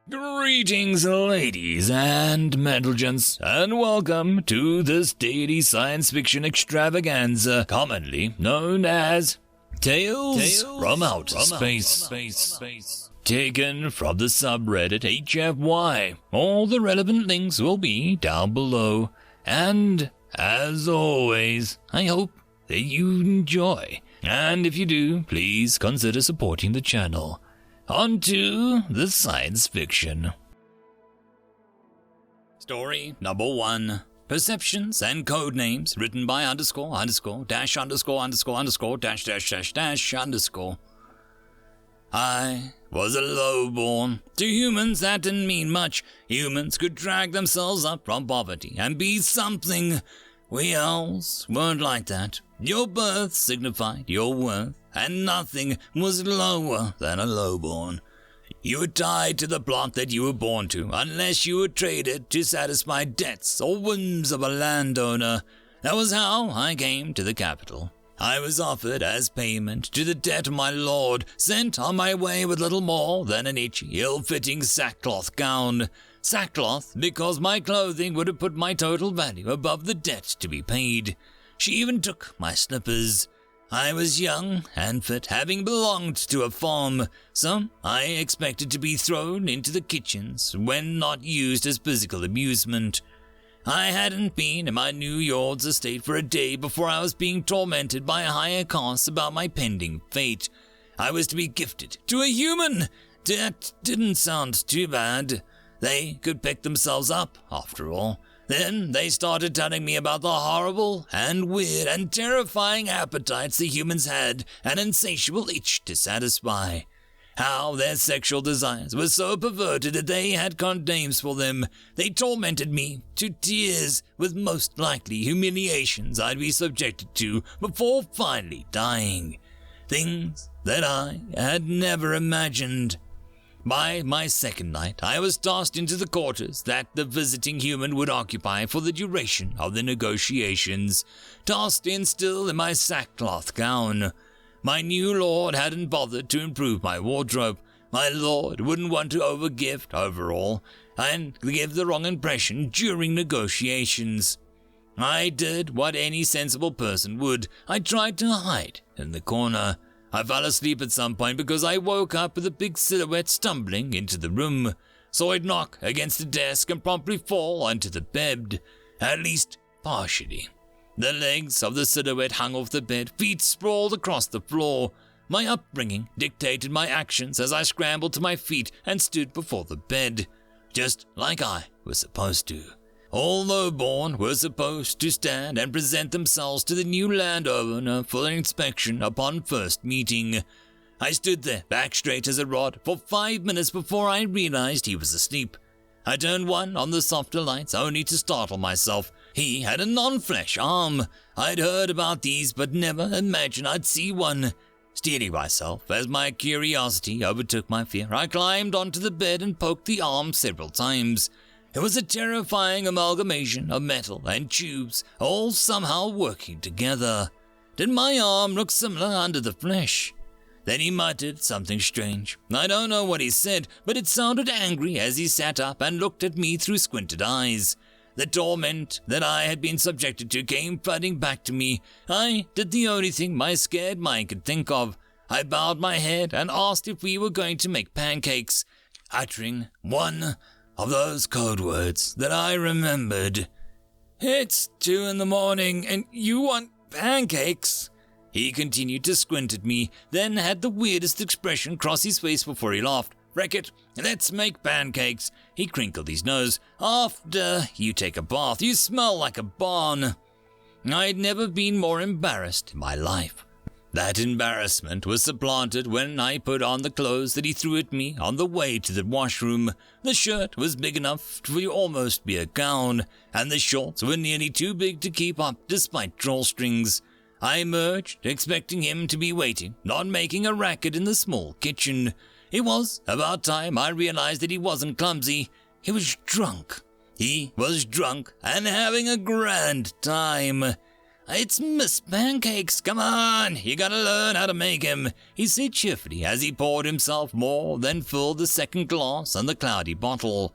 Greetings, ladies and gentlemen, and welcome to this daily science fiction extravaganza, commonly known as Tales from Outer Space. Taken from the subreddit HFY. All the relevant links will be down below. And, as always, I hope that you enjoy. And if you do, please consider supporting the channel. On to the science fiction. Story number 1. Perceptions and code names written by _______. I was a lowborn. To humans that didn't mean much. Humans could drag themselves up from poverty and be something. We elves weren't like that. Your birth signified your worth, and nothing was lower than a lowborn. You were tied to the plot that you were born to, unless you were traded to satisfy debts or whims of a landowner. That was how I came to the capital. I was offered as payment to the debt of my lord, sent on my way with little more than an itchy, ill-fitting sackcloth gown. Sackcloth because my clothing would have put my total value above the debt to be paid. She even took my slippers. I was young and fit, having belonged to a farm, so I expected to be thrown into the kitchens when not used as physical amusement. I hadn't been in my New Yord's estate for a day before I was being tormented by higher casts about my pending fate. I was to be gifted to a human. That didn't sound too bad. They could pick themselves up, after all. Then they started telling me about the horrible and weird and terrifying appetites the humans had, an insatiable itch to satisfy. How their sexual desires were so perverted that they had codenames for them. They tormented me to tears with most likely humiliations I'd be subjected to before finally dying. Things that I had never imagined. By my second night, I was tossed into the quarters that the visiting human would occupy for the duration of the negotiations, tossed in still in my sackcloth gown. My new lord hadn't bothered to improve my wardrobe. My lord wouldn't want to overgift overall and give the wrong impression during negotiations. I did what any sensible person would. I tried to hide in the corner. I fell asleep at some point because I woke up with a big silhouette stumbling into the room. Saw it knock against the desk and promptly fall onto the bed, at least partially. The legs of the silhouette hung off the bed, feet sprawled across the floor. My upbringing dictated my actions as I scrambled to my feet and stood before the bed, just like I was supposed to. All lowborn were supposed to stand and present themselves to the new landowner for inspection upon first meeting. I stood there, back straight as a rod, for 5 minutes before I realized he was asleep. I turned one on the softer lights only to startle myself. He had a non-flesh arm. I'd heard about these but never imagined I'd see one. Steeling myself as my curiosity overtook my fear, I climbed onto the bed and poked the arm several times. It was a terrifying amalgamation of metal and tubes, all somehow working together. Did my arm look similar under the flesh? Then he muttered something strange. I don't know what he said, but it sounded angry as he sat up and looked at me through squinted eyes. The torment that I had been subjected to came flooding back to me. I did the only thing my scared mind could think of. I bowed my head and asked if we were going to make pancakes, uttering one of those code words that I remembered. "It's 2 a.m. and you want pancakes?" He continued to squint at me, then had the weirdest expression cross his face before he laughed. "Wreck it, let's make pancakes." He crinkled his nose. "After you take a bath, you smell like a barn." I'd never been more embarrassed in my life. That embarrassment was supplanted when I put on the clothes that he threw at me on the way to the washroom. The shirt was big enough to almost be a gown, and the shorts were nearly too big to keep up despite drawstrings. I emerged, expecting him to be waiting, not making a racket in the small kitchen. It was about time I realized that he wasn't clumsy. He was drunk. He was drunk and having a grand time. It's Miss Pancakes, come on, you gotta learn how to make 'em," he said cheerfully as he poured himself more than filled the second glass and the cloudy bottle.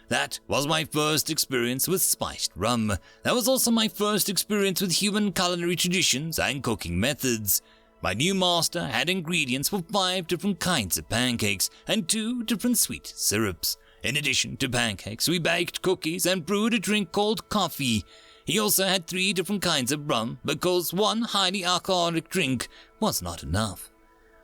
That was my first experience with spiced rum. That was also my first experience with human culinary traditions and cooking methods. My new master had ingredients for 5 different kinds of pancakes and 2 different sweet syrups. In addition to pancakes, we baked cookies and brewed a drink called coffee. He also had 3 different kinds of rum because one highly alcoholic drink was not enough.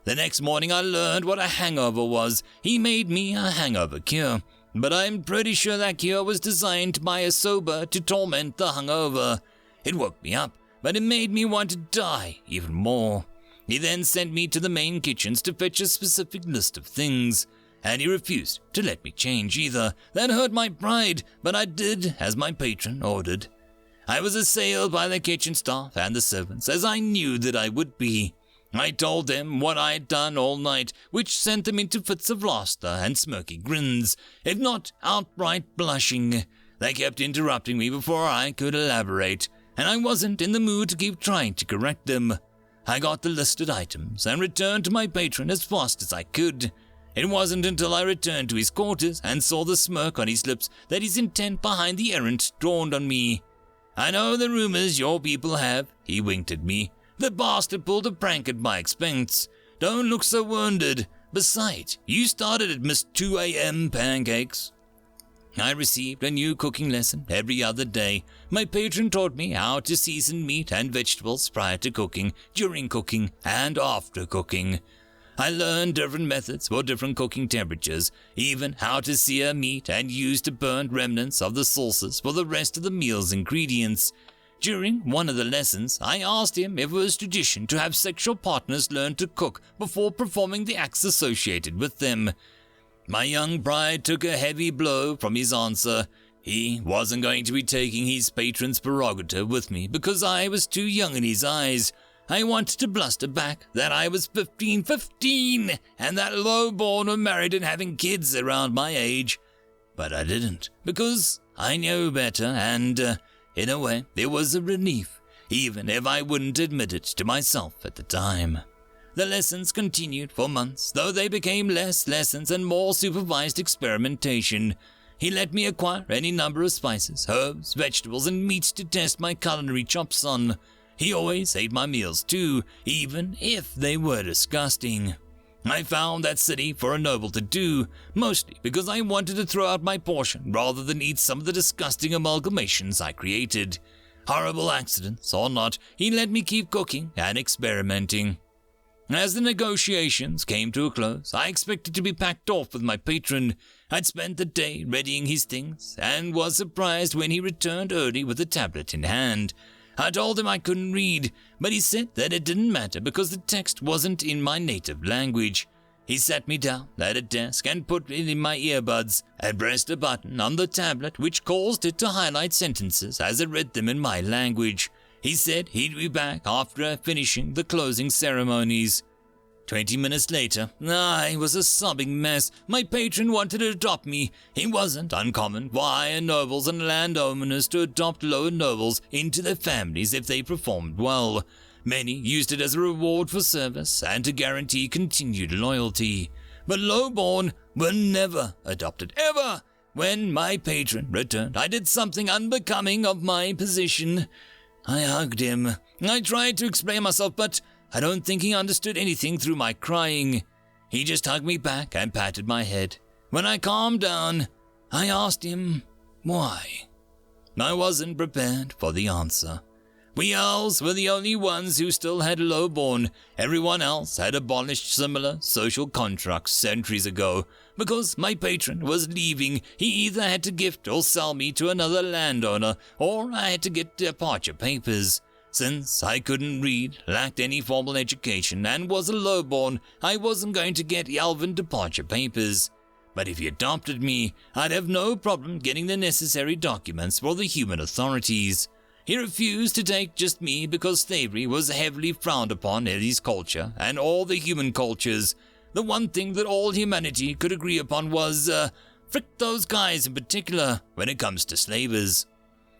The next morning I learned what a hangover was. He made me a hangover cure, but I'm pretty sure that cure was designed by a sober to torment the hungover. It woke me up, but it made me want to die even more. He then sent me to the main kitchens to fetch a specific list of things, and he refused to let me change either. That hurt my pride, but I did as my patron ordered. I was assailed by the kitchen staff and the servants, as I knew that I would be. I told them what I had done all night, which sent them into fits of laughter and smirky grins, if not outright blushing. They kept interrupting me before I could elaborate, and I wasn't in the mood to keep trying to correct them. I got the listed items and returned to my patron as fast as I could. It wasn't until I returned to his quarters and saw the smirk on his lips that his intent behind the errand dawned on me. "I know the rumors your people have," he winked at me. "The bastard pulled a prank at my expense. Don't look so wounded. Besides, you started at Miss 2 a.m. Pancakes." I received a new cooking lesson every other day. My patron taught me how to season meat and vegetables prior to cooking, during cooking, and after cooking. I learned different methods for different cooking temperatures, even how to sear meat and use the burnt remnants of the sauces for the rest of the meal's ingredients. During one of the lessons, I asked him if it was tradition to have sexual partners learn to cook before performing the acts associated with them. My young bride took a heavy blow from his answer. He wasn't going to be taking his patron's prerogative with me because I was too young in his eyes. I wanted to bluster back that I was 15, and that low-born were married and having kids around my age. But I didn't, because I knew better, and, in a way, it was a relief, even if I wouldn't admit it to myself at the time. The lessons continued for months, though they became less lessons and more supervised experimentation. He let me acquire any number of spices, herbs, vegetables, and meats to test my culinary chops on. He always ate my meals too, even if they were disgusting. I found that silly for a noble to do, mostly because I wanted to throw out my portion rather than eat some of the disgusting amalgamations I created. Horrible accidents or not, he let me keep cooking and experimenting. As the negotiations came to a close, I expected to be packed off with my patron. I'd spent the day readying his things and was surprised when he returned early with a tablet in hand. I told him I couldn't read, but he said that it didn't matter because the text wasn't in my native language. He sat me down at a desk and put it in my earbuds and pressed a button on the tablet which caused it to highlight sentences as it read them in my language. He said he'd be back after finishing the closing ceremonies. 20 minutes later, I was a sobbing mess. My patron wanted to adopt me. It wasn't uncommon for higher nobles and landowners to adopt lower nobles into their families if they performed well. Many used it as a reward for service and to guarantee continued loyalty. But lowborn were never adopted, ever. When my patron returned, I did something unbecoming of my position. I hugged him. I tried to explain myself, but I don't think he understood anything through my crying. He just hugged me back and patted my head. When I calmed down, I asked him why. I wasn't prepared for the answer. We elves were the only ones who still had lowborn. Everyone else had abolished similar social contracts centuries ago. Because my patron was leaving, he either had to gift or sell me to another landowner, or I had to get departure papers. Since I couldn't read, lacked any formal education, and was a lowborn, I wasn't going to get elven departure papers. But if he adopted me, I'd have no problem getting the necessary documents for the human authorities. He refused to take just me because slavery was heavily frowned upon in his culture and all the human cultures. The one thing that all humanity could agree upon was, frick those guys in particular when it comes to slavers.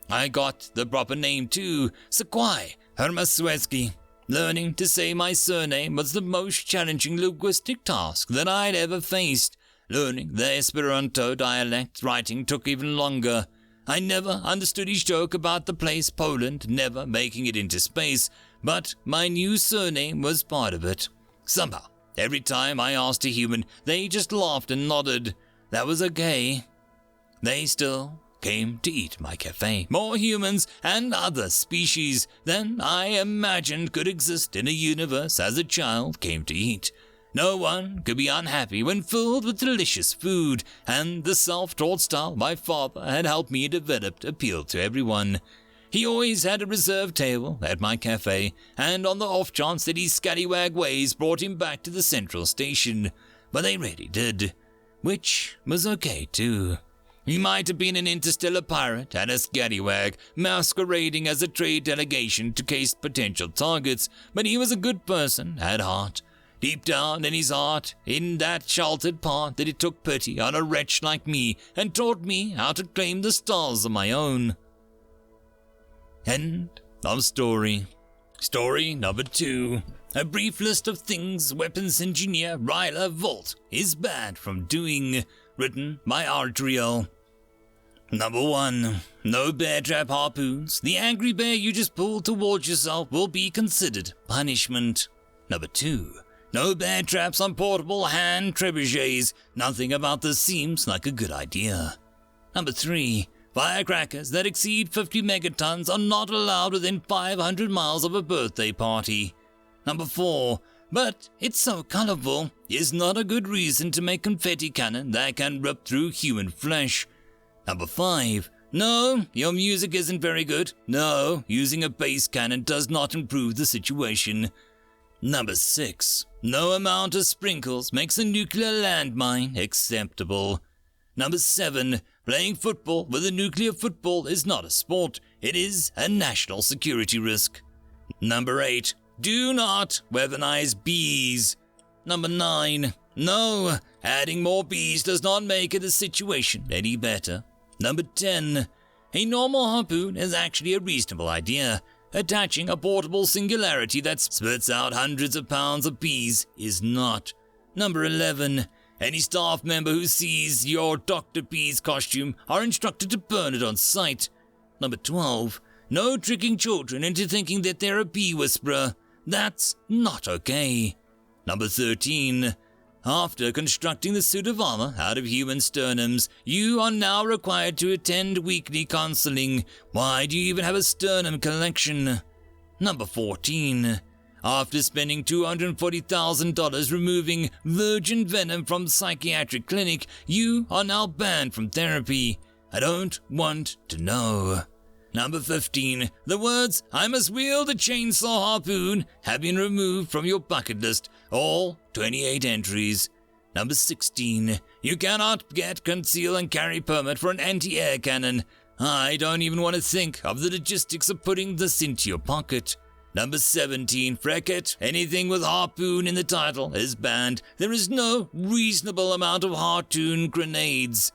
I got the proper name too, Sequai, Hermaswetsky. Learning to say my surname was the most challenging linguistic task that I'd ever faced. Learning the Esperanto dialect writing took even longer. I never understood his joke about the place Poland never making it into space, but my new surname was part of it. Somehow, every time I asked a human, they just laughed and nodded. That was okay. They still came to eat my cafe. More humans and other species than I imagined could exist in a universe as a child came to eat. No one could be unhappy when filled with delicious food, and the self-taught style my father had helped me develop appealed to everyone. He always had a reserved table at my cafe, and on the off chance that his scallywag ways brought him back to the central station, but they really did, which was okay too. He might have been an interstellar pirate and a scallywag, masquerading as a trade delegation to case potential targets, but he was a good person at heart. Deep down in his heart, in that sheltered part, that he took pity on a wretch like me and taught me how to claim the stars of my own. End of story. Story number 2. A brief list of things weapons engineer Ryla Volt is banned from doing. Written by Ajreil. Number 1. No bear trap harpoons. The angry bear you just pulled towards yourself will be considered punishment. Number 2. No bear traps on portable hand trebuchets. Nothing about this seems like a good idea. Number 3. Firecrackers that exceed 50 megatons are not allowed within 500 miles of a birthday party. Number 4. But it's so colorful is not a good reason to make confetti cannon that can rip through human flesh. Number 5. No, your music isn't very good. No, using a bass cannon does not improve the situation. Number 6. No amount of sprinkles makes a nuclear landmine acceptable. Number 7. Playing football with a nuclear football is not a sport. It is a national security risk. Number 8. Do not weaponize bees. Number 9. No, adding more bees does not make the situation any better. Number 10. A normal harpoon is actually a reasonable idea. Attaching a portable singularity that spits out hundreds of pounds of bees is not. Number 11. Any staff member who sees your Dr. Bees costume are instructed to burn it on sight. Number 12. No tricking children into thinking that they're a bee whisperer. That's not okay. Number 13. After constructing the suit of armor out of human sternums, you are now required to attend weekly counseling. Why do you even have a sternum collection? Number 14. After spending $240,000 removing virgin venom from psychiatric clinic, you are now banned from therapy. I don't want to know. Number 15. The words, "I must wield a chainsaw harpoon," have been removed from your bucket list. All 28 entries. Number 16. You cannot get conceal and carry permit for an anti-air cannon. I don't even want to think of the logistics of putting this into your pocket. Number 17. Frecket. Anything with harpoon in the title is banned. There is no reasonable amount of harpoon grenades.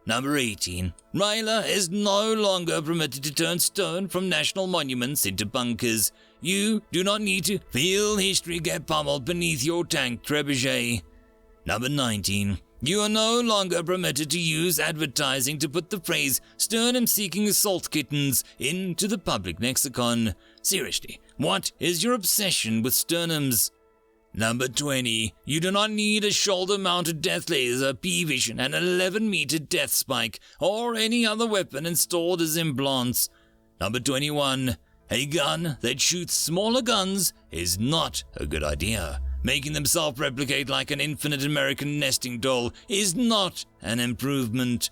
Number 18. Ryla is no longer permitted to turn stone from national monuments into bunkers. You do not need to feel history get pummeled beneath your tank trebuchet. Number 19. You are no longer permitted to use advertising to put the phrase sternum-seeking assault kittens into the public lexicon. Seriously, what is your obsession with sternums? Number 20. You do not need a shoulder-mounted death laser, P-vision, and an 11-meter death spike, or any other weapon installed as implants. Number 21. A gun that shoots smaller guns is not a good idea. Making them self-replicate like an infinite American nesting doll is not an improvement.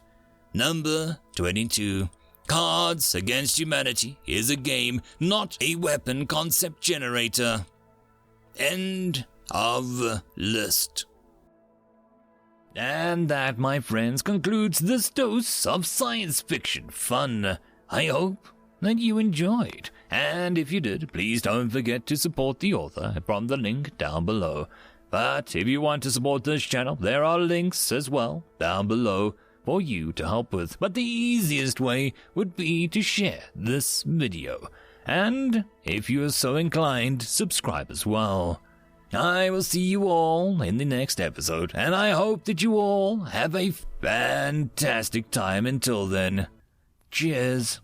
Number 22. Cards Against Humanity is a game, not a weapon concept generator. End of list. And that, my friends, concludes this dose of science fiction fun. I hope that you enjoyed, and if you did, please don't forget to support the author from the link down below. But if you want to support this channel, there are links as well down below for you to help with. But the easiest way would be to share this video. And, if you are so inclined, subscribe as well. I will see you all in the next episode, and I hope that you all have a fantastic time until then. Cheers.